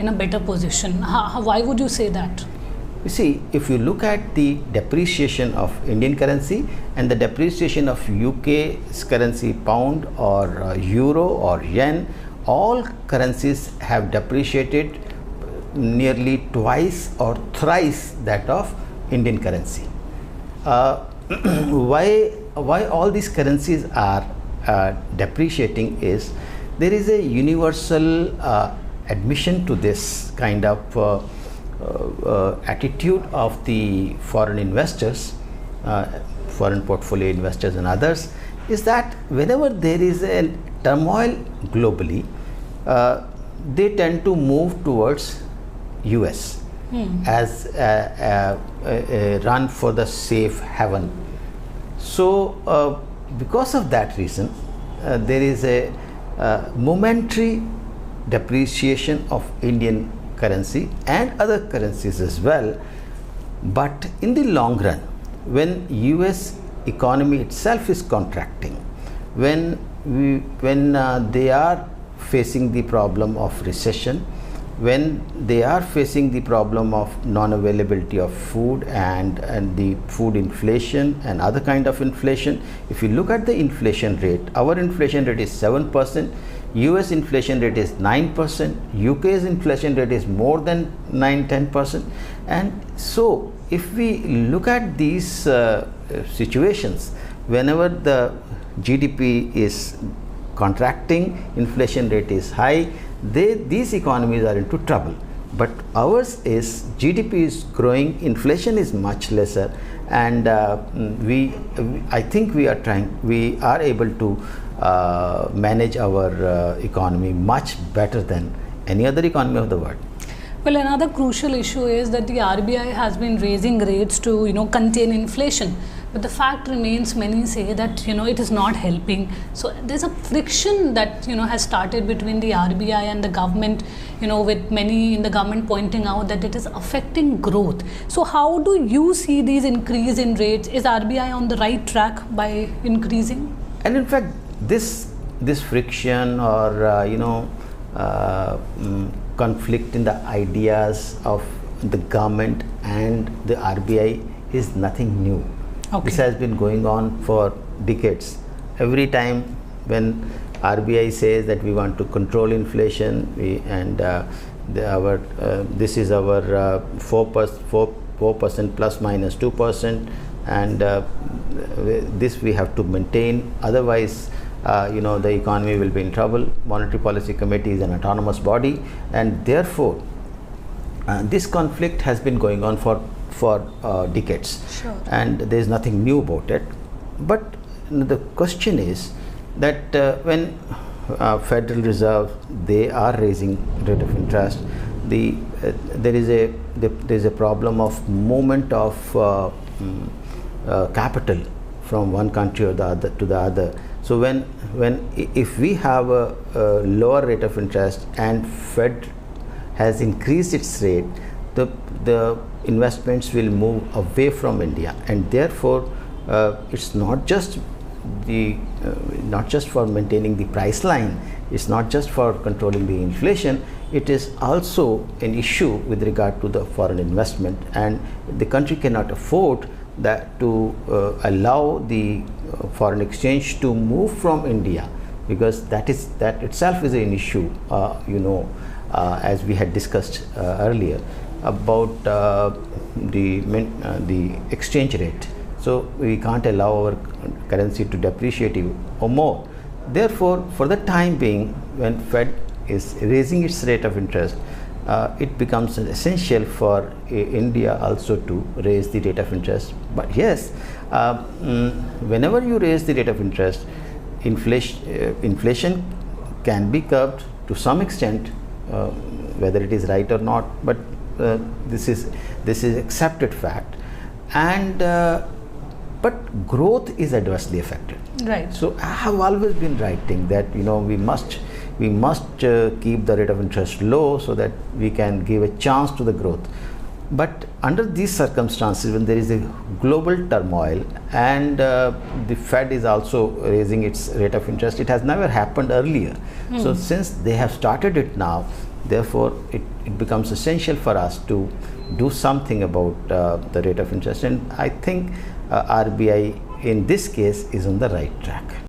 in a better position. Why would you say that? You see, if you look at the depreciation of Indian currency and the depreciation of UK's currency, pound or euro or yen, all currencies have depreciated nearly twice or thrice that of Indian currency. Why all these currencies are depreciating is there is a universal admission to this kind of attitude of the foreign investors, foreign portfolio investors and others, is that whenever there is a turmoil globally, they tend to move towards US as a run for the safe haven. So because of that reason, there is a momentary depreciation of Indian currency and other currencies as well. But in the long run, when US economy itself is contracting, when they are facing the problem of recession, when they are facing the problem of non-availability of food and the food inflation and other kind of inflation. If you look at the inflation rate, our inflation rate is 7%, US inflation rate is 9%, UK's inflation rate is more than 9-10%. And so if we look at these situations, whenever the GDP is contracting, inflation rate is high, these economies are into trouble. But ours is GDP is growing, inflation is much lesser, and I think we are able to manage our economy much better than any other economy of the world. Well, another crucial issue is that the RBI has been raising rates to contain inflation. But the fact remains, many say that it is not helping. So there's a friction that has started between the RBI and the government, with many in the government pointing out that it is affecting growth. So how do you see these increase in rates? Is RBI on the right track by increasing? And in fact, this friction or conflict in the ideas of the government and the RBI is nothing new. Okay. This has been going on for decades. Every time when RBI says that we want to control inflation, this is our 4% plus minus 2%, and this we have to maintain. Otherwise, the economy will be in trouble. Monetary Policy Committee is an autonomous body, and therefore this conflict has been going on for decades. Sure. And there is nothing new about it. But the question is that when Federal Reserve, they are raising rate of interest, there is a problem of movement of capital from one country or the other to the other. So if we have a lower rate of interest and Fed has increased its rate, the investments will move away from India, and therefore it's not just for maintaining the price line, it's not just for controlling the inflation, it is also an issue with regard to the foreign investment, and the country cannot afford that to allow the foreign exchange to move from India, because that itself is an issue, as we had discussed earlier about the exchange rate. So we can't allow our currency to depreciate or more. Therefore, for the time being, when Fed is raising its rate of interest, it becomes essential for India also to raise the rate of interest. But yes, whenever you raise the rate of interest, inflation can be curbed to some extent, whether it is right or not. But this is accepted fact, and but growth is adversely affected. Right. So I have always been writing that we must keep the rate of interest low so that we can give a chance to the growth. But under these circumstances, when there is a global turmoil and the Fed is also raising its rate of interest, it has never happened earlier. So since they have started it now, Therefore, it becomes essential for us to do something about the rate of interest, and I think RBI in this case is on the right track.